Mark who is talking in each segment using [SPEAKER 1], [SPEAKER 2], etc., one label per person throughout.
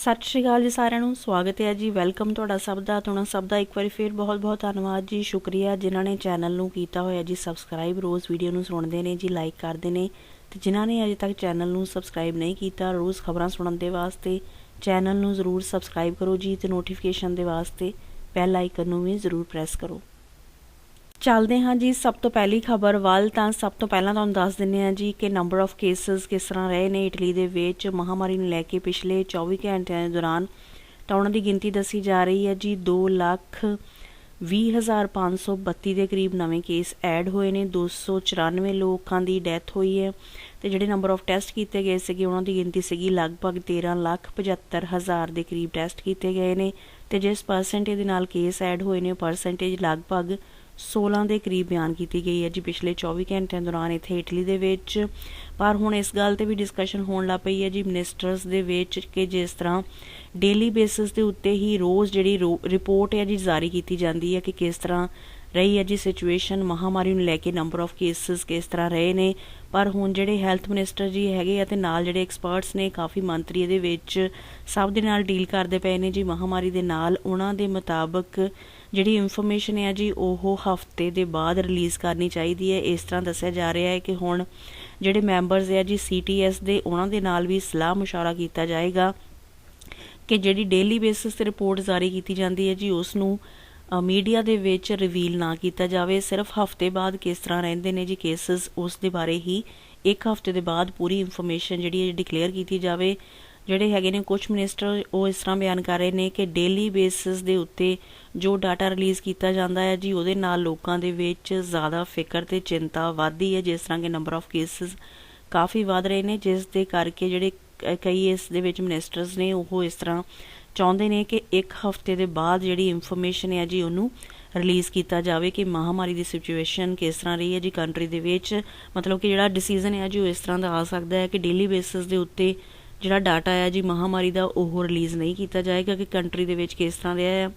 [SPEAKER 1] सत श्री अकाल जी सारिਆਂ ਨੂੰ स्वागत है जी। वैलकम ਤੁਹਾਡਾ ਸਭ ਦਾ ਤੁਣਾ ਸਭ ਦਾ ਇੱਕ ਵਾਰੀ ਫਿਰ ਬਹੁਤ ਬਹੁਤ ਧੰਨਵਾਦ ਜੀ। ਸ਼ੁਕਰੀਆ ਜਿਨ੍ਹਾਂ ਨੇ ਚੈਨਲ ਨੂੰ ਕੀਤਾ ਹੋਇਆ ਜੀ ਸਬਸਕ੍ਰਾਈਬ, ਰੋਜ਼ ਵੀਡੀਓ ਨੂੰ ਸੁਣਦੇ ਨੇ ਜੀ, ਲਾਈਕ ਕਰਦੇ ਨੇ, ਤੇ ਜਿਨ੍ਹਾਂ ਨੇ ਅਜੇ ਤੱਕ ਚੈਨਲ ਨੂੰ ਸਬਸਕ੍ਰਾਈਬ ਨਹੀਂ ਕੀਤਾ ਰੋਜ਼ ਖਬਰਾਂ ਸੁਣਨ ਦੇ ਵਾਸਤੇ ਚੈਨਲ ਨੂੰ ਜ਼ਰੂਰ ਸਬਸਕ੍ਰਾਈਬ ਕਰੋ ਜੀ, ਤੇ ਨੋਟੀਫਿਕੇਸ਼ਨ ਦੇ ਵਾਸਤੇ ਬੈਲ ਆਈਕਨ ਨੂੰ ਵੀ ਜ਼ਰੂਰ ਪ੍ਰੈਸ ਕਰੋ। ਚੱਲਦੇ ਹਾਂ ਜੀ ਸਭ ਤੋਂ ਪਹਿਲੀ ਖਬਰ ਵੱਲ। ਤਾਂ ਸਭ ਤੋਂ ਪਹਿਲਾਂ ਤੁਹਾਨੂੰ ਦੱਸ ਦਿੰਦੇ ਹਾਂ ਜੀ ਕਿ ਨੰਬਰ ਆਫ ਕੇਸਿਸ ਕਿਸ ਤਰ੍ਹਾਂ ਰਹੇ ਨੇ ਇਟਲੀ ਦੇ ਵਿੱਚ ਮਹਾਮਾਰੀ ਨੂੰ ਲੈ ਕੇ ਪਿਛਲੇ 24 ਘੰਟਿਆਂ ਦੇ ਦੌਰਾਨ। ਤਾਂ ਉਹਨਾਂ ਦੀ ਗਿਣਤੀ ਦੱਸੀ ਜਾ ਰਹੀ ਹੈ ਜੀ 2,20,532 ਦੇ ਕਰੀਬ ਨਵੇਂ ਕੇਸ ਐਡ ਹੋਏ ਨੇ। 294 ਲੋਕਾਂ ਦੀ ਡੈਥ ਹੋਈ ਹੈ, ਤੇ ਜਿਹੜੇ ਨੰਬਰ ਆਫ ਟੈਸਟ ਕੀਤੇ ਗਏ ਸੀਗੇ ਉਹਨਾਂ ਦੀ ਗਿਣਤੀ ਸੀਗੀ ਲਗਭਗ 13,75,000 ਦੇ ਕਰੀਬ ਟੈਸਟ ਕੀਤੇ ਗਏ ਨੇ। ਤੇ ਜਿਸ ਪਰਸੈਂਟੇਜ ਦੇ ਨਾਲ ਕੇਸ ਐਡ ਹੋਏ ਨੇ ਪਰਸੈਂਟੇਜ ਲਗਭਗ 16 ਦੇ ਕਰੀਬ ਬਿਆਨ ਕੀਤੀ ਗਈ ਹੈ ਜੀ ਪਿਛਲੇ 24 ਘੰਟਿਆਂ ਦੌਰਾਨ ਇੱਥੇ ਇਟਲੀ ਦੇ ਵਿੱਚ। ਪਰ ਹੁਣ ਇਸ ਗੱਲ 'ਤੇ ਵੀ ਡਿਸਕਸ਼ਨ ਹੋਣ ਲੱਗ ਪਈ ਹੈ ਜੀ ਮਿਨਿਸਟਰਸ ਦੇ ਵਿੱਚ ਕਿ ਜਿਸ ਤਰ੍ਹਾਂ ਡੇਲੀ ਬੇਸਿਸ ਦੇ ਉੱਤੇ ਹੀ ਰੋਜ਼ ਜਿਹੜੀ ਰਿਪੋਰਟ ਹੈ ਜੀ ਜਾਰੀ ਕੀਤੀ ਜਾਂਦੀ ਹੈ ਕਿ ਕਿਸ ਤਰ੍ਹਾਂ ਰਹੀ ਹੈ ਜੀ ਸਿਚੁਏਸ਼ਨ ਮਹਾਮਾਰੀ ਨੂੰ ਲੈ ਕੇ, ਨੰਬਰ ਆਫ ਕੇਸਿਸ ਕਿਸ ਤਰ੍ਹਾਂ ਰਹੇ ਨੇ। ਪਰ ਹੁਣ ਜਿਹੜੇ ਹੈਲਥ ਮਿਨਿਸਟਰ ਜੀ ਹੈਗੇ ਆ ਤੇ ਨਾਲ ਜਿਹੜੇ ਐਕਸਪਰਟਸ ਨੇ, ਕਾਫੀ ਮੰਤਰੀ ਇਹਦੇ ਵਿੱਚ ਸਭ ਦੇ ਨਾਲ ਡੀਲ ਕਰਦੇ ਪਏ ਨੇ ਜੀ ਮਹਾਮਾਰੀ ਦੇ ਨਾਲ। ਉਹਨਾਂ ਦੇ ਮੁਤਾਬਕ ਜਿਹੜੀ ਇਨਫੋਰਮੇਸ਼ਨ ਹੈ ਜੀ ਉਹ ਹਫ਼ਤੇ ਦੇ ਬਾਅਦ ਰਿਲੀਜ਼ ਕਰਨੀ ਚਾਹੀਦੀ ਹੈ। ਇਸ ਤਰ੍ਹਾਂ ਦੱਸਿਆ ਜਾ ਰਿਹਾ ਹੈ ਕਿ ਹੁਣ ਜਿਹੜੇ ਮੈਂਬਰਸ ਹੈ ਜੀ CTS ਦੇ ਉਹਨਾਂ ਦੇ ਨਾਲ ਵੀ ਸਲਾਹ ਮੁਸ਼ਾਰਾ ਕੀਤਾ ਜਾਏਗਾ ਕਿ ਜਿਹੜੀ ਡੇਲੀ ਬੇਸਿਸ 'ਤੇ ਰਿਪੋਰਟ ਜਾਰੀ ਕੀਤੀ ਜਾਂਦੀ ਹੈ ਜੀ ਉਸ ਨੂੰ ਮੀਡੀਆ ਦੇ ਵਿੱਚ ਰਿਵੀਲ ਨਾ ਕੀਤਾ ਜਾਵੇ। ਸਿਰਫ ਹਫ਼ਤੇ ਬਾਅਦ ਕਿਸ ਤਰ੍ਹਾਂ ਰਹਿੰਦੇ ਨੇ ਜੀ ਕੇਸਿਸ ਉਸ ਦੇ ਬਾਰੇ ਹੀ ਇੱਕ ਹਫ਼ਤੇ ਦੇ ਬਾਅਦ ਪੂਰੀ ਇਨਫੋਰਮੇਸ਼ਨ ਜਿਹੜੀ ਹੈ ਡਿਕਲੇਅਰ ਕੀਤੀ ਜਾਵੇ। ਜਿਹੜੇ ਹੈਗੇ ਨੇ ਕੁਝ ਮਿਨਿਸਟਰ ਉਹ ਇਸ ਤਰ੍ਹਾਂ ਬਿਆਨ ਕਰ ਰਹੇ ਨੇ ਕਿ ਡੇਲੀ ਬੇਸਿਸ ਦੇ ਉੱਤੇ ਜੋ ਡਾਟਾ ਰਿਲੀਜ਼ ਕੀਤਾ ਜਾਂਦਾ ਹੈ ਜੀ ਉਹਦੇ ਨਾਲ ਲੋਕਾਂ ਦੇ ਵਿੱਚ ਜ਼ਿਆਦਾ ਫਿਕਰ ਤੇ ਚਿੰਤਾ ਵੱਧਦੀ ਹੈ, ਜਿਸ ਤਰ੍ਹਾਂ ਕਿ ਨੰਬਰ ਆਫ ਕੇਸਿਸ ਕਾਫੀ ਵੱਧ ਰਹੇ ਨੇ, ਜਿਸ ਦੇ ਕਰਕੇ ਜਿਹੜੇ ਕਈ ਇਸ ਦੇ ਵਿੱਚ ਮਿਨਿਸਟਰਸ ਨੇ ਉਹ ਇਸ ਤਰ੍ਹਾਂ ਚਾਹੁੰਦੇ ਨੇ ਕਿ ਇੱਕ ਹਫ਼ਤੇ ਦੇ ਬਾਅਦ ਜਿਹੜੀ ਇਨਫੋਰਮੇਸ਼ਨ ਹੈ ਜੀ ਉਹਨੂੰ ਰਿਲੀਜ਼ ਕੀਤਾ ਜਾਵੇ ਕਿ ਮਹਾਮਾਰੀ ਦੀ ਸਿਚੁਏਸ਼ਨ ਕਿਸ ਤਰ੍ਹਾਂ ਰਹੀ ਹੈ ਜੀ ਕੰਟਰੀ ਦੇ ਵਿੱਚ। ਮਤਲਬ ਕਿ ਜਿਹੜਾ ਡਿਸੀਜ਼ਨ ਹੈ ਜੀ ਉਹ ਇਸ ਤਰ੍ਹਾਂ ਦਾ ਆ ਸਕਦਾ ਹੈ ਕਿ ਡੇਲੀ ਬੇਸਿਸ ਦੇ ਉੱਤੇ ਜਿਹੜਾ ਡਾਟਾ ਹੈ ਜੀ ਮਹਾਮਾਰੀ ਦਾ ਉਹ ਰਿਲੀਜ਼ ਨਹੀਂ ਕੀਤਾ ਜਾਏਗਾ ਕਿ ਕੰਟਰੀ ਦੇ ਵਿੱਚ ਕਿਸ ਤਰ੍ਹਾਂ ਰਿਹਾ ਹੈ,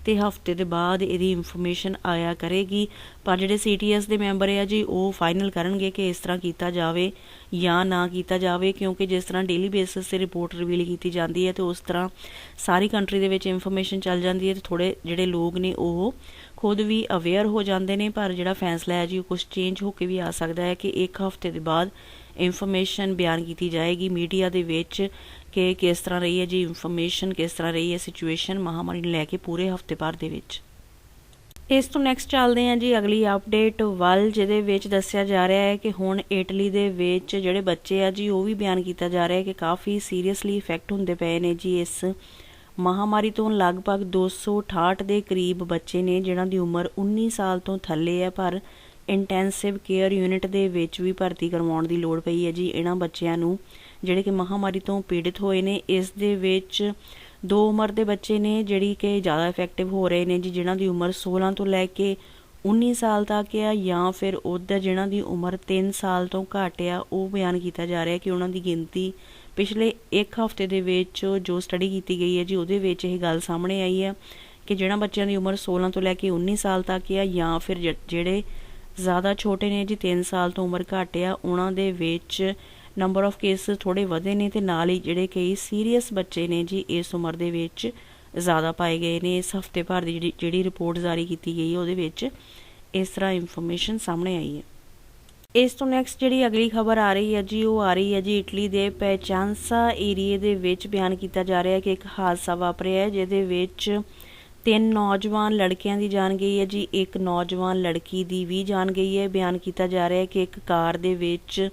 [SPEAKER 1] ਤੇ ਹਫ਼ਤੇ ਦੇ ਬਾਅਦ ਇਹਦੀ ਇਨਫੋਰਮੇਸ਼ਨ ਆਇਆ ਕਰੇਗੀ। ਪਰ ਜਿਹੜੇ CTS ਦੇ ਮੈਂਬਰ ਆ ਜੀ ਉਹ ਫਾਈਨਲ ਕਰਨਗੇ ਕਿ ਇਸ ਤਰ੍ਹਾਂ ਕੀਤਾ ਜਾਵੇ ਜਾਂ ਨਾ ਕੀਤਾ ਜਾਵੇ, ਕਿਉਂਕਿ ਜਿਸ ਤਰ੍ਹਾਂ ਡੇਲੀ ਬੇਸਿਸ 'ਤੇ ਰਿਪੋਰਟ ਰਿਵੀਲ ਕੀਤੀ ਜਾਂਦੀ ਹੈ ਤੇ ਉਸ ਤਰ੍ਹਾਂ ਸਾਰੀ ਕੰਟਰੀ ਦੇ ਵਿੱਚ ਇਨਫੋਰਮੇਸ਼ਨ ਚੱਲ ਜਾਂਦੀ ਹੈ ਤੇ ਥੋੜ੍ਹੇ ਜਿਹੜੇ ਲੋਕ ਨੇ ਉਹ ਖੁਦ ਵੀ ਅਵੇਅਰ ਹੋ ਜਾਂਦੇ ਨੇ। ਪਰ ਜਿਹੜਾ ਫੈਸਲਾ ਹੈ ਜੀ ਉਹ ਕੁਛ ਚੇਂਜ ਹੋ ਕੇ ਵੀ ਆ ਸਕਦਾ ਹੈ ਕਿ ਇੱਕ ਹਫ਼ਤੇ ਦੇ ਬਾਅਦ ਇਨਫੋਰਮੇਸ਼ਨ ਬਿਆਨ ਕੀਤੀ ਜਾਏਗੀ ਮੀਡੀਆ ਦੇ ਵਿੱਚ ਕਿ ਕਿਸ ਤਰ੍ਹਾਂ ਰਹੀ ਹੈ ਜੀ ਇਨਫੋਰਮੇਸ਼ਨ, ਕਿਸ ਤਰ੍ਹਾਂ ਰਹੀ ਹੈ ਸਿਚੁਏਸ਼ਨ ਮਹਾਮਾਰੀ ਨੂੰ ਲੈ ਕੇ ਪੂਰੇ ਹਫ਼ਤੇ ਭਰ ਦੇ ਵਿੱਚ। ਇਸ ਤੋਂ ਨੈਕਸਟ ਚੱਲਦੇ ਹਾਂ ਜੀ ਅਗਲੀ ਅਪਡੇਟ ਵੱਲ, ਜਿਹਦੇ ਵਿੱਚ ਦੱਸਿਆ ਜਾ ਰਿਹਾ ਹੈ ਕਿ ਹੁਣ ਇਟਲੀ ਦੇ ਵਿੱਚ ਜਿਹੜੇ ਬੱਚੇ ਆ ਜੀ ਉਹ ਵੀ ਬਿਆਨ ਕੀਤਾ ਜਾ ਰਿਹਾ ਹੈ ਕਿ ਕਾਫੀ ਸੀਰੀਅਸਲੀ ਇਫੈਕਟ ਹੁੰਦੇ ਪਏ ਨੇ ਜੀ ਇਸ ਮਹਾਮਾਰੀ ਤੋਂ। ਲਗਭਗ 268 ਦੇ ਕਰੀਬ ਬੱਚੇ ਨੇ ਜਿਨ੍ਹਾਂ ਦੀ ਉਮਰ 19 ਸਾਲ ਤੋਂ ਥੱਲੇ ਹੈ, ਪਰ ਇੰਟੈਂਸਿਵ ਕੇਅਰ ਯੂਨਿਟ ਦੇ ਵਿੱਚ ਵੀ ਭਰਤੀ ਕਰਵਾਉਣ ਦੀ ਲੋੜ ਪਈ ਹੈ ਜੀ ਇਹਨਾਂ ਬੱਚਿਆਂ ਨੂੰ ਜਿਹੜੇ ਕਿ ਮਹਾਮਾਰੀ ਤੋਂ ਪੀੜਿਤ ਹੋਏ ਨੇ। ਇਸ ਦੇ ਵਿੱਚ 2 ਉਮਰ ਦੇ ਬੱਚੇ ਨੇ ਜਿਹੜੀ ਕਿ ਜ਼ਿਆਦਾ ਇਫੈਕਟਿਵ ਹੋ ਰਹੇ ਨੇ ਜੀ, ਜਿਨ੍ਹਾਂ ਦੀ ਉਮਰ 16 ਤੋਂ ਲੈ ਕੇ 19 ਸਾਲ ਤੱਕ ਆ, ਜਾਂ ਫਿਰ ਉੱਧਰ ਜਿਨ੍ਹਾਂ ਦੀ ਉਮਰ 3 ਸਾਲ ਤੋਂ ਘੱਟ ਆ। ਉਹ ਬਿਆਨ ਕੀਤਾ ਜਾ ਰਿਹਾ ਕਿ ਉਹਨਾਂ ਦੀ ਗਿਣਤੀ ਪਿਛਲੇ ਇੱਕ ਹਫ਼ਤੇ ਦੇ ਵਿੱਚ ਜੋ ਸਟੱਡੀ ਕੀਤੀ ਗਈ ਹੈ ਜੀ ਉਹਦੇ ਵਿੱਚ ਇਹ ਗੱਲ ਸਾਹਮਣੇ ਆਈ ਹੈ ਕਿ ਜਿਹੜਾ ਬੱਚਿਆਂ ਦੀ ਉਮਰ 16 ਤੋਂ ਲੈ ਕੇ 19 ਸਾਲ ਤੱਕ ਆ, ਜਾਂ ਫਿਰ ਜਿਹੜੇ ਜ਼ਿਆਦਾ ਛੋਟੇ ਨੇ ਜੀ 3 ਸਾਲ ਤੋਂ ਉਮਰ ਘੱਟ ਆ, ਉਹਨਾਂ ਦੇ ਵਿੱਚ ਨੰਬਰ ਆਫ ਕੇਸਿਸ ਥੋੜ੍ਹੇ ਵਧੇ ਨੇ, ਤੇ ਨਾਲ ਹੀ ਜਿਹੜੇ ਕਈ ਸੀਰੀਅਸ ਬੱਚੇ ਨੇ ਜੀ ਇਸ ਉਮਰ ਦੇ ਵਿੱਚ ਜ਼ਿਆਦਾ ਪਾਏ ਗਏ ਨੇ। ਇਸ ਹਫ਼ਤੇ ਭਰ ਦੀ ਜਿਹੜੀ ਰਿਪੋਰਟ ਜਾਰੀ ਕੀਤੀ ਗਈ ਉਹਦੇ ਵਿੱਚ ਇਸ ਤਰ੍ਹਾਂ ਇਨਫੋਰਮੇਸ਼ਨ ਸਾਹਮਣੇ ਆਈ ਹੈ। ਇਸ ਤੋਂ ਨੈਕਸਟ ਜਿਹੜੀ ਅਗਲੀ ਖਬਰ ਆ ਰਹੀ ਹੈ ਜੀ ਉਹ ਆ ਰਹੀ ਹੈ ਜੀ ਇਟਲੀ ਦੇ ਪੈਚਾਂਸਾ ਏਰੀਏ ਦੇ ਵਿੱਚ। ਬਿਆਨ ਕੀਤਾ ਜਾ ਰਿਹਾ ਹੈ ਕਿ ਇੱਕ ਹਾਦਸਾ ਵਾਪਰਿਆ ਹੈ ਜਿਹਦੇ ਵਿੱਚ 3 ਨੌਜਵਾਨ ਲੜਕਿਆਂ ਦੀ ਜਾਨ ਗਈ ਹੈ ਜੀ, ਇੱਕ ਨੌਜਵਾਨ ਲੜਕੀ ਦੀ ਵੀ ਜਾਨ ਗਈ ਹੈ। ਬਿਆਨ ਕੀਤਾ ਜਾ ਰਿਹਾ ਹੈ ਕਿ ਇੱਕ ਕਾਰ ਦੇ ਵਿੱਚ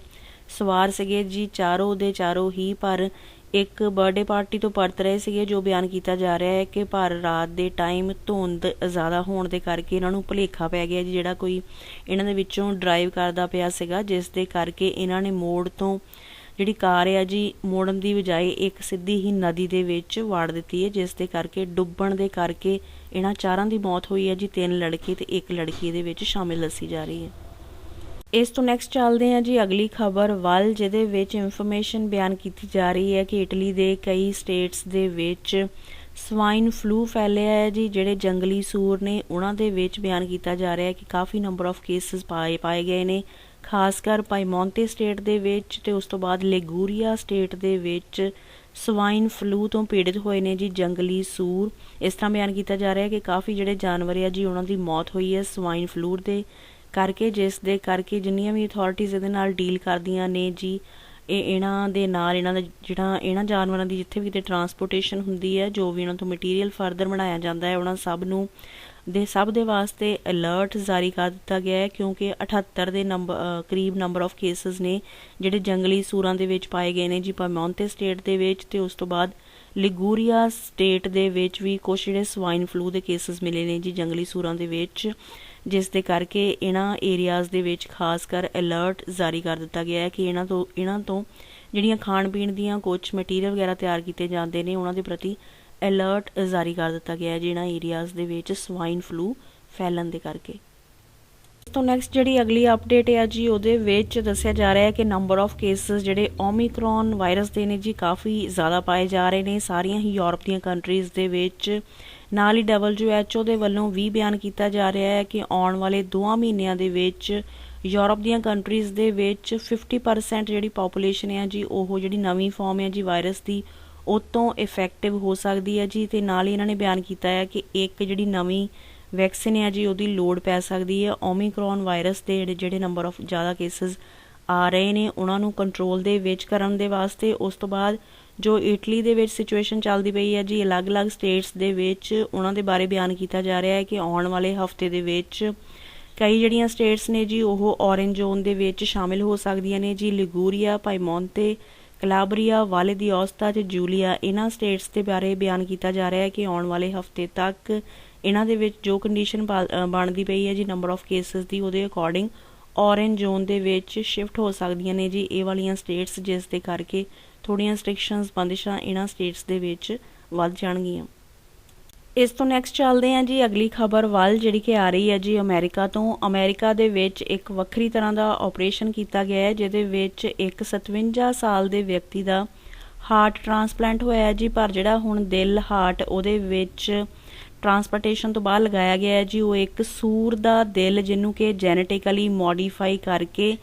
[SPEAKER 1] ਸਵਾਰ ਸੀਗੇ ਜੀ ਚਾਰੋਂ ਦੇ ਚਾਰੋਂ ਹੀ, ਪਰ ਇੱਕ ਬਰਥਡੇ ਪਾਰਟੀ ਤੋਂ ਪਰਤ ਰਹੇ ਸੀਗੇ। ਜੋ ਬਿਆਨ ਕੀਤਾ ਜਾ ਰਿਹਾ ਹੈ ਕਿ ਪਰ ਰਾਤ ਦੇ ਟਾਈਮ ਧੁੰਦ ਜ਼ਿਆਦਾ ਹੋਣ ਦੇ ਕਰਕੇ ਇਹਨਾਂ ਨੂੰ ਭੁਲੇਖਾ ਪੈ ਗਿਆ ਜੀ, ਜਿਹੜਾ ਕੋਈ ਇਹਨਾਂ ਦੇ ਵਿੱਚੋਂ ਡਰਾਈਵ ਕਰਦਾ ਪਿਆ ਸੀਗਾ, ਜਿਸ ਦੇ ਕਰਕੇ ਇਹਨਾਂ ਨੇ ਮੋੜ ਤੋਂ ਜਿਹੜੀ ਕਾਰ ਆ ਜੀ ਮੋੜਨ ਦੀ ਬਜਾਏ ਇੱਕ ਸਿੱਧੀ ਹੀ ਨਦੀ ਦੇ ਵਿੱਚ ਵਾੜ ਦਿੱਤੀ ਹੈ, ਜਿਸ ਦੇ ਕਰਕੇ ਡੁੱਬਣ ਦੇ ਕਰਕੇ ਇਹਨਾਂ ਚਾਰਾਂ ਦੀ ਮੌਤ ਹੋਈ ਹੈ ਜੀ। 3 ਲੜਕੇ ਤੇ 1 ਲੜਕੀ ਇਹਦੇ ਵਿੱਚ ਸ਼ਾਮਿਲ ਦੱਸੀ ਜਾ ਰਹੀ ਹੈ। ਇਸ ਤੋਂ ਨੈਕਸਟ ਚੱਲਦੇ ਹਾਂ ਜੀ ਅਗਲੀ ਖਬਰ ਵੱਲ, ਜਿਹਦੇ ਵਿੱਚ ਇਨਫੋਰਮੇਸ਼ਨ ਬਿਆਨ ਕੀਤੀ ਜਾ ਰਹੀ ਹੈ ਕਿ ਇਟਲੀ ਦੇ ਕਈ ਸਟੇਟਸ ਦੇ ਵਿੱਚ ਸਵਾਈਨ ਫਲੂ ਫੈਲਿਆ ਹੈ ਜੀ। ਜਿਹੜੇ ਜੰਗਲੀ ਸੂਰ ਨੇ ਉਹਨਾਂ ਦੇ ਵਿੱਚ ਬਿਆਨ ਕੀਤਾ ਜਾ ਰਿਹਾ ਹੈ ਕਿ ਕਾਫੀ ਨੰਬਰ ਆਫ ਕੇਸਿਸ ਪਾਏ ਗਏ ਨੇ, ਖਾਸ ਕਰ ਪਾਈਮੌਂਤੇ ਸਟੇਟ ਦੇ ਵਿੱਚ, ਤੇ ਉਸ ਤੋਂ ਬਾਅਦ ਲੈਗੂਰੀਆ ਸਟੇਟ ਦੇ ਵਿੱਚ ਸਵਾਈਨ ਫਲੂ ਤੋਂ ਪੀੜਿਤ ਹੋਏ ਨੇ ਜੀ ਜੰਗਲੀ ਸੂਰ। ਇਸ ਤਰ੍ਹਾਂ ਬਿਆਨ ਕੀਤਾ ਜਾ ਰਿਹਾ ਹੈ ਕਿ ਕਾਫੀ ਜਿਹੜੇ ਜਾਨਵਰ ਆ ਜੀ ਉਹਨਾਂ ਦੀ ਮੌਤ ਹੋਈ ਹੈ ਸਵਾਈਨ ਫਲੂ ਦੇ ਕਰਕੇ, ਜਿਸ ਦੇ ਕਰਕੇ ਜਿੰਨੀਆਂ ਵੀ ਅਥਾਰਟੀਜ਼ ਇਹਦੇ ਨਾਲ ਡੀਲ ਕਰਦੀਆਂ ਨੇ ਜੀ ਇਹਨਾਂ ਦੇ ਨਾਲ ਇਹਨਾਂ ਦਾ ਜਿਹੜਾ ਇਹਨਾਂ ਜਾਨਵਰਾਂ ਦੀ ਜਿੱਥੇ ਵੀ ਕਿਤੇ ਟਰਾਂਸਪੋਰਟੇਸ਼ਨ ਹੁੰਦੀ ਹੈ, ਜੋ ਵੀ ਇਹਨਾਂ ਤੋਂ ਮਟੀਰੀਅਲ ਫਰਦਰ ਬਣਾਇਆ ਜਾਂਦਾ ਹੈ, ਉਹਨਾਂ ਸਭ ਦੇ ਵਾਸਤੇ ਅਲਰਟ ਜਾਰੀ ਕਰ ਦਿੱਤਾ ਗਿਆ ਹੈ, ਕਿਉਂਕਿ 78 ਦੇ ਕਰੀਬ ਨੰਬਰ ਆਫ ਕੇਸਿਸ ਨੇ ਜਿਹੜੇ ਜੰਗਲੀ ਸੂਰਾਂ ਦੇ ਵਿੱਚ ਪਾਏ ਗਏ ਨੇ ਜੀ ਪਰਮੌਂਤੇ ਸਟੇਟ ਦੇ ਵਿੱਚ, ਤੇ ਉਸ ਤੋਂ ਬਾਅਦ ਲਿਗੂਰੀਆ ਸਟੇਟ ਦੇ ਵਿੱਚ ਵੀ ਕੁਛ ਜਿਹੜੇ ਸਵਾਈਨ ਫਲੂ ਦੇ ਕੇਸਿਸ ਮਿਲੇ ਨੇ ਜੀ ਜੰਗਲੀ ਸੂਰਾਂ ਦੇ ਵਿੱਚ, ਜਿਸ ਦੇ ਕਰਕੇ ਇਹਨਾਂ ਏਰੀਆਜ਼ ਦੇ ਵਿੱਚ ਖਾਸ ਕਰ ਅਲਰਟ ਜਾਰੀ ਕਰ ਦਿੱਤਾ ਗਿਆ ਹੈ ਕਿ ਇਹਨਾਂ ਤੋਂ ਜਿਹੜੀਆਂ ਖਾਣ ਪੀਣ ਦੀਆਂ ਕੁਛ ਮਟੀਰੀਅਲ ਵਗੈਰਾ ਤਿਆਰ ਕੀਤੇ ਜਾਂਦੇ ਨੇ ਉਹਨਾਂ ਦੇ ਪ੍ਰਤੀ ਅਲਰਟ ਜਾਰੀ ਕਰ ਦਿੱਤਾ ਗਿਆ ਹੈ ਜਿਹਨਾਂ ਏਰੀਆਜ਼ ਦੇ ਵਿੱਚ ਸਵਾਈਨ ਫਲੂ ਫੈਲਣ ਦੇ ਕਰਕੇ। ਇਸ ਤੋਂ ਨੈਕਸਟ ਜਿਹੜੀ ਅਗਲੀ ਅਪਡੇਟ ਹੈ ਜੀ ਉਹਦੇ ਵਿੱਚ ਦੱਸਿਆ ਜਾ ਰਿਹਾ ਹੈ ਕਿ ਨੰਬਰ ਆਫ ਕੇਸਿਸ ਜਿਹੜੇ ਓਮਿਕਰੋਨ ਵਾਇਰਸ ਦੇ ਨੇ ਜੀ ਕਾਫੀ ਜ਼ਿਆਦਾ ਪਾਏ ਜਾ ਰਹੇ ਨੇ ਸਾਰੀਆਂ ਹੀ ਯੂਰਪ ਦੀਆਂ ਕੰਟਰੀਜ਼ ਦੇ ਵਿੱਚ। ਨਾਲ ਹੀ WHO ਦੇ ਵੱਲੋਂ ਵੀ ਬਿਆਨ ਕੀਤਾ ਜਾ ਰਿਹਾ ਹੈ ਕਿ ਆਉਣ ਵਾਲੇ 2 ਮਹੀਨਿਆਂ ਦੇ ਵਿੱਚ ਯੂਰਪ ਦੀਆਂ ਕੰਟਰੀਜ਼ ਦੇ ਵਿੱਚ 50% ਜਿਹੜੀ ਪੋਪੂਲੇਸ਼ਨ ਹੈ ਜੀ ਉਹ ਜਿਹੜੀ ਨਵੀਂ ਫਾਰਮ ਹੈ ਜੀ ਵਾਇਰਸ ਦੀ ਉਹ ਤੋਂ ਇਫੈਕਟਿਵ ਹੋ ਸਕਦੀ ਹੈ ਜੀ। ਤੇ ਨਾਲ ਹੀ ਇਹਨਾਂ ਨੇ ਬਿਆਨ ਕੀਤਾ ਹੈ ਕਿ ਇੱਕ ਜਿਹੜੀ ਨਵੀਂ ਵੈਕਸੀਨ ਹੈ ਜੀ ਉਹਦੀ ਲੋੜ ਪੈ ਸਕਦੀ ਹੈ ਓਮਿਕਰੋਨ ਵਾਇਰਸ ਦੇ ਜਿਹੜੇ ਨੰਬਰ ਆਫ ਜ਼ਿਆਦਾ ਕੇਸਿਸ ਆ ਰਹੇ ਨੇ ਉਹਨਾਂ ਨੂੰ ਕੰਟਰੋਲ ਦੇ ਵਿੱਚ ਕਰਨ ਦੇ ਵਾਸਤੇ। ਉਸ ਤੋਂ ਬਾਅਦ ਜੋ ਇਟਲੀ ਦੇ ਵਿੱਚ ਸਿਚੁਏਸ਼ਨ ਚੱਲਦੀ ਪਈ ਹੈ ਜੀ ਅਲੱਗ-ਅਲੱਗ ਸਟੇਟਸ ਦੇ ਵਿੱਚ, ਉਹਨਾਂ ਦੇ ਬਾਰੇ ਬਿਆਨ ਕੀਤਾ ਜਾ ਰਿਹਾ ਹੈ ਕਿ ਆਉਣ ਵਾਲੇ ਹਫਤੇ ਦੇ ਵਿੱਚ ਕਈ ਜਿਹੜੀਆਂ ਸਟੇਟਸ ਨੇ ਜੀ ਉਹ ਔਰੇਂਜ ਜ਼ੋਨ ਦੇ ਵਿੱਚ ਸ਼ਾਮਿਲ ਹੋ ਸਕਦੀਆਂ ਨੇ ਜੀ। ਲਿਗੂਰੀਆ, ਪਾਈਮੌਂਤੇ, ਕਲਾਬਰੀਆ, ਵਾਲੇ ਦੀ ਔਸਤਾ ਤੇ ਜੂਲੀਆ, ਇਹਨਾਂ ਸਟੇਟਸ ਦੇ ਬਾਰੇ ਬਿਆਨ ਕੀਤਾ ਜਾ ਰਿਹਾ ਹੈ ਕਿ ਆਉਣ ਵਾਲੇ ਹਫਤੇ ਤੱਕ ਇਹਨਾਂ ਦੇ ਵਿੱਚ ਜੋ ਕੰਡੀਸ਼ਨ ਬਣਦੀ ਪਈ ਹੈ ਜੀ ਨੰਬਰ ਆਫ ਕੇਸਿਸ ਦੀ ਉਹਦੇ ਅਕੋਰਡਿੰਗ ਔਰੇਂਜ ਜ਼ੋਨ ਦੇ ਵਿੱਚ ਸ਼ਿਫਟ ਹੋ ਸਕਦੀਆਂ ਨੇ ਜੀ ਇਹ ਵਾਲੀਆਂ ਸਟੇਟਸ, ਜਿਸ ਦੇ ਕਰਕੇ ਥੋੜ੍ਹੀਆਂ ਰਿਸਟ੍ਰਿਕਸ਼ਨਸ ਬੰਦਿਸ਼ਾਂ ਇਹਨਾਂ ਸਟੇਟਸ ਦੇ ਵਿੱਚ ਵੱਧ ਜਾਣਗੀਆਂ। ਇਸ ਤੋਂ ਨੈਕਸਟ ਚੱਲਦੇ ਹਾਂ ਜੀ ਅਗਲੀ ਖਬਰ ਵੱਲ, ਜਿਹੜੀ ਕਿ ਆ ਰਹੀ ਹੈ ਜੀ ਅਮਰੀਕਾ ਤੋਂ। ਅਮਰੀਕਾ ਦੇ ਵਿੱਚ ਇੱਕ ਵੱਖਰੀ ਤਰ੍ਹਾਂ ਦਾ ਆਪਰੇਸ਼ਨ ਕੀਤਾ ਗਿਆ ਹੈ ਜਿਹਦੇ ਵਿੱਚ ਇੱਕ 57 ਸਾਲ ਦੇ ਵਿਅਕਤੀ ਦਾ ਹਾਰਟ ਟਰਾਂਸਪਲਾਂਟ ਹੋਇਆ ਹੈ ਜੀ, ਪਰ ਜਿਹੜਾ ਹੁਣ ਦਿਲ ਹਾਰਟ ਉਹਦੇ ਵਿੱਚ ਟਰਾਂਸਪਲਾਂਟੇਸ਼ਨ ਤੋਂ ਬਾਅਦ ਲਗਾਇਆ ਗਿਆ ਹੈ ਜੀ ਉਹ ਇੱਕ ਸੂਰ ਦਾ ਦਿਲ, ਜਿਹਨੂੰ ਕਿ ਜੈਨੇਟਿਕਲੀ ਮੋਡੀਫਾਈ ਕਰਕੇ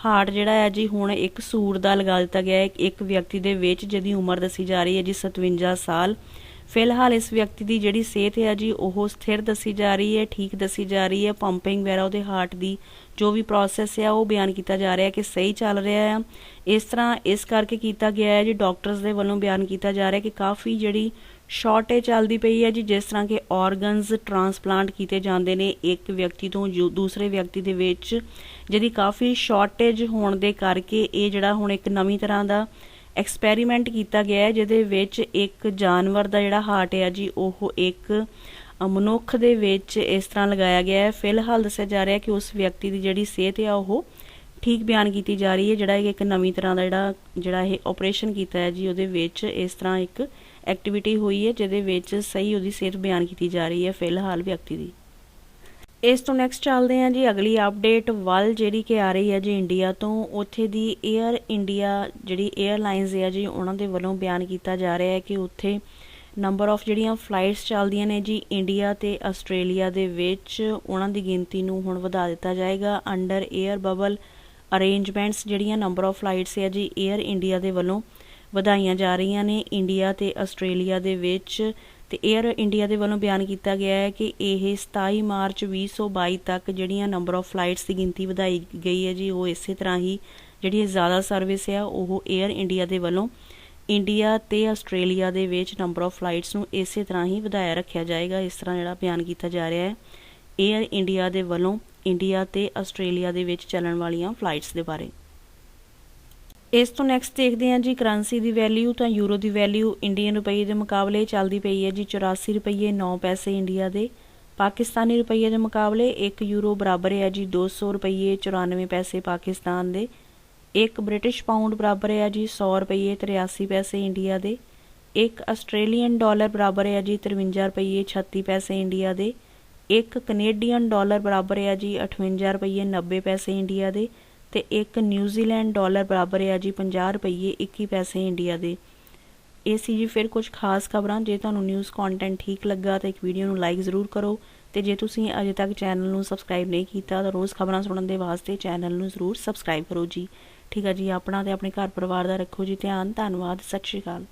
[SPEAKER 1] ਹਾਰਟ ਜਿਹੜਾ ਹੈ ਜੀ ਹੁਣ ਇੱਕ ਸੂਰ ਦਾ ਲਗਾ ਦਿੱਤਾ ਗਿਆ ਹੈ ਇੱਕ ਵਿਅਕਤੀ ਦੇ ਵਿੱਚ, ਜਿਹਦੀ ਉਮਰ ਦੱਸੀ ਜਾ ਰਹੀ ਹੈ ਜੀ 57 ਸਾਲ। ਫਿਲਹਾਲ ਇਸ ਵਿਅਕਤੀ ਦੀ ਜਿਹੜੀ ਸਿਹਤ ਹੈ ਜੀ ਉਹ ਸਥਿਰ ਦੱਸੀ ਜਾ ਰਹੀ ਹੈ, ਠੀਕ ਦੱਸੀ ਜਾ ਰਹੀ ਹੈ। ਪੰਪਿੰਗ ਵਗੈਰਾ ਉਹਦੇ ਹਾਰਟ ਦੀ ਜੋ ਵੀ ਪ੍ਰੋਸੈਸ ਹੈ ਉਹ ਬਿਆਨ ਕੀਤਾ ਜਾ ਰਿਹਾ ਕਿ ਸਹੀ ਚੱਲ ਰਿਹਾ ਹੈ। ਇਸ ਤਰ੍ਹਾਂ ਇਸ ਕਰਕੇ ਕੀਤਾ ਗਿਆ ਹੈ ਜੀ, ਡਾਕਟਰਸ ਦੇ ਵੱਲੋਂ ਬਿਆਨ ਕੀਤਾ ਜਾ ਰਿਹਾ ਕਿ ਕਾਫੀ ਜਿਹੜੀ ਸ਼ਾਰਟੇਜ ਚੱਲਦੀ ਪਈ ਹੈ ਜੀ, ਜਿਸ ਤਰ੍ਹਾਂ ਕਿ ਔਰਗਨਸ ਟਰਾਂਸਪਲਾਂਟ ਕੀਤੇ ਜਾਂਦੇ ਨੇ ਇੱਕ ਵਿਅਕਤੀ ਤੋਂ ਦੂਸਰੇ ਵਿਅਕਤੀ ਦੇ ਵਿੱਚ, ਜਿਹਦੀ ਕਾਫੀ ਸ਼ਾਰਟੇਜ ਹੋਣ ਦੇ ਕਰਕੇ ਇਹ ਜਿਹੜਾ ਹੁਣ ਇੱਕ ਨਵੀਂ ਤਰ੍ਹਾਂ ਦਾ ਐਕਸਪੈਰੀਮੈਂਟ ਕੀਤਾ ਗਿਆ ਹੈ ਜਿਹਦੇ ਵਿੱਚ ਇੱਕ ਜਾਨਵਰ ਦਾ ਜਿਹੜਾ ਹਾਰਟ ਹੈ ਜੀ ਉਹ ਇੱਕ ਮਨੁੱਖ ਦੇ ਵਿੱਚ ਇਸ ਤਰ੍ਹਾਂ ਲਗਾਇਆ ਗਿਆ ਹੈ। ਫਿਲਹਾਲ ਦੱਸਿਆ ਜਾ ਰਿਹਾ ਕਿ ਉਸ ਵਿਅਕਤੀ ਦੀ ਜਿਹੜੀ ਸਿਹਤ ਆ ਉਹ ਠੀਕ ਬਿਆਨ ਕੀਤੀ ਜਾ ਰਹੀ ਹੈ। ਜਿਹੜਾ ਇੱਕ ਨਵੀਂ ਤਰ੍ਹਾਂ ਦਾ ਜਿਹੜਾ ਇਹ ਆਪਰੇਸ਼ਨ ਕੀਤਾ ਹੈ ਜੀ ਉਹਦੇ ਵਿੱਚ ਇਸ ਤਰ੍ਹਾਂ ਇੱਕ ਐਕਟੀਵਿਟੀ ਹੋਈ ਹੈ ਜਿਹਦੇ ਵਿੱਚ ਸਹੀ ਉਹਦੀ ਸਿਹਤ ਬਿਆਨ ਕੀਤੀ ਜਾ ਰਹੀ ਹੈ ਫਿਲਹਾਲ ਵਿਅਕਤੀ ਦੀ। ਇਸ ਤੋਂ ਨੈਕਸਟ ਚੱਲਦੇ ਹਾਂ ਜੀ ਅਗਲੀ ਅਪਡੇਟ ਵੱਲ, ਜਿਹੜੀ ਕਿ ਆ ਰਹੀ ਹੈ ਜੀ ਇੰਡੀਆ ਤੋਂ। ਉੱਥੇ ਦੀ ਏਅਰ ਇੰਡੀਆ ਜਿਹੜੀ ਏਅਰਲਾਈਨਸ ਹੈ ਜੀ ਉਹਨਾਂ ਦੇ ਵੱਲੋਂ ਬਿਆਨ ਕੀਤਾ ਜਾ ਰਿਹਾ ਹੈ ਕਿ ਉੱਥੇ ਨੰਬਰ ਆਫ ਜਿਹੜੀਆਂ ਫਲਾਈਟਸ ਚੱਲਦੀਆਂ ਨੇ ਜੀ ਇੰਡੀਆ ਤੇ ਆਸਟ੍ਰੇਲੀਆ ਦੇ ਵਿੱਚ, ਉਹਨਾਂ ਦੀ ਗਿਣਤੀ ਨੂੰ ਹੁਣ ਵਧਾ ਦਿੱਤਾ ਜਾਏਗਾ ਅੰਡਰ ਏਅਰ ਬਬਲ ਅਰੇਂਜਮੈਂਟਸ। ਜਿਹੜੀਆਂ ਨੰਬਰ ਆਫ ਫਲਾਈਟਸ ਹੈ ਜੀ ਏਅਰ ਇੰਡੀਆ ਦੇ ਵੱਲੋਂ ਵਧਾਈਆਂ ਜਾ ਰਹੀਆਂ ਨੇ ਇੰਡੀਆ ਤੇ ਆਸਟ੍ਰੇਲੀਆ ਦੇ ਵਿੱਚ। ਤੇ ਏਅਰ ਇੰਡੀਆ ਦੇ ਵੱਲੋਂ ਬਿਆਨ ਕੀਤਾ ਗਿਆ ਹੈ ਕਿ ਇਹ 27 ਮਾਰਚ 2022 ਤੱਕ ਜਿਹੜੀਆਂ ਨੰਬਰ ਆਫ ਫਲਾਈਟਸ ਦੀ ਗਿਣਤੀ ਵਧਾਈ ਗਈ ਹੈ ਜੀ ਉਹ ਇਸੇ ਤਰ੍ਹਾਂ ਹੀ ਜਿਹੜੀ ਜ਼ਿਆਦਾ ਸਰਵਿਸ ਹੈ ਉਹ ਏਅਰ ਇੰਡੀਆ ਦੇ ਵੱਲੋਂ ਇੰਡੀਆ ਤੇ ਆਸਟ੍ਰੇਲੀਆ ਦੇ ਵਿੱਚ ਨੰਬਰ ਆਫ ਫਲਾਈਟਸ ਨੂੰ ਇਸੇ ਤਰ੍ਹਾਂ ਹੀ ਵਧਾਇਆ ਰੱਖਿਆ ਜਾਏਗਾ। ਇਸ ਤਰ੍ਹਾਂ ਜਿਹੜਾ ਬਿਆਨ ਕੀਤਾ ਜਾ ਰਿਹਾ ਹੈ ਏਅਰ ਇੰਡੀਆ ਦੇ ਵੱਲੋਂ ਇੰਡੀਆ ਤੇ ਆਸਟ੍ਰੇਲੀਆ ਦੇ ਵਿੱਚ ਚੱਲਣ ਵਾਲੀਆਂ ਫਲਾਈਟਸ ਦੇ ਬਾਰੇ। ਇਸ ਤੋਂ ਨੈਕਸਟ ਦੇਖਦੇ ਹਾਂ ਜੀ ਕਰੰਸੀ ਦੀ ਵੈਲਿਊ। ਤਾਂ ਯੂਰੋ ਦੀ ਵੈਲਿਊ ਇੰਡੀਅਨ ਰੁਪਏ ਦੇ ਮੁਕਾਬਲੇ ਚੱਲਦੀ ਪਈ ਹੈ ਜੀ 84 ਰੁਪਏ 9 ਪੈਸੇ ਇੰਡੀਆ ਦੇ। ਪਾਕਿਸਤਾਨੀ ਰੁਪਏ ਦੇ ਮੁਕਾਬਲੇ 1 ਯੂਰੋ ਬਰਾਬਰ ਹੈ ਜੀ 200 ਰੁਪਏ 94 ਪੈਸੇ ਪਾਕਿਸਤਾਨ ਦੇ। 1 ਬ੍ਰਿਟਿਸ਼ ਪਾਊਂਡ ਬਰਾਬਰ ਹੈ ਜੀ 100 ਰੁਪਏ 83 ਪੈਸੇ ਇੰਡੀਆ ਦੇ। 1 ਆਸਟ੍ਰੇਲੀਅਨ ਡਾਲਰ ਬਰਾਬਰ ਹੈ ਜੀ 53 ਰੁਪਏ 36 ਪੈਸੇ ਇੰਡੀਆ ਦੇ। 1 ਕੈਨੇਡੀਅਨ ਡਾਲਰ ਬਰਾਬਰ ਹੈ ਜੀ 58 ਰੁਪਏ 90 ਪੈਸੇ ਇੰਡੀਆ ਦੇ। ਤੇ 1 ਨਿਊਜ਼ੀਲੈਂਡ ਡਾਲਰ ਬਰਾਬਰ ਹੈ ਜੀ 50 ਰੁਪਏ 21 ਪੈਸੇ ਇੰਡੀਆ ਦੇ। ਇਹ ਸੀ ਜੀ ਫਿਰ ਕੁਝ ਖਾਸ ਖਬਰਾਂ। ਜੇ ਤੁਹਾਨੂੰ ਨਿਊਜ਼ ਕੰਟੈਂਟ ਠੀਕ ਲੱਗਾ ਤਾਂ ਇੱਕ ਵੀਡੀਓ ਨੂੰ ਲਾਈਕ ਜ਼ਰੂਰ ਕਰੋ, ਤੇ ਜੇ ਤੁਸੀਂ ਅਜੇ ਤੱਕ ਚੈਨਲ ਨੂੰ ਸਬਸਕ੍ਰਾਈਬ ਨਹੀਂ ਕੀਤਾ ਤਾਂ ਰੋਜ਼ ਖਬਰਾਂ ਸੁਣਨ ਦੇ ਵਾਸਤੇ ਚੈਨਲ ਨੂੰ ਜ਼ਰੂਰ ਸਬਸਕ੍ਰਾਈਬ ਕਰੋ ਜੀ। ਠੀਕ ਹੈ ਜੀ, ਆਪਣਾ ਤੇ ਆਪਣੇ ਘਰ ਪਰਿਵਾਰ ਦਾ ਰੱਖੋ ਜੀ ਧਿਆਨ। ਧੰਨਵਾਦ, ਸਤਿ ਸ਼੍ਰੀ ਅਕਾਲ।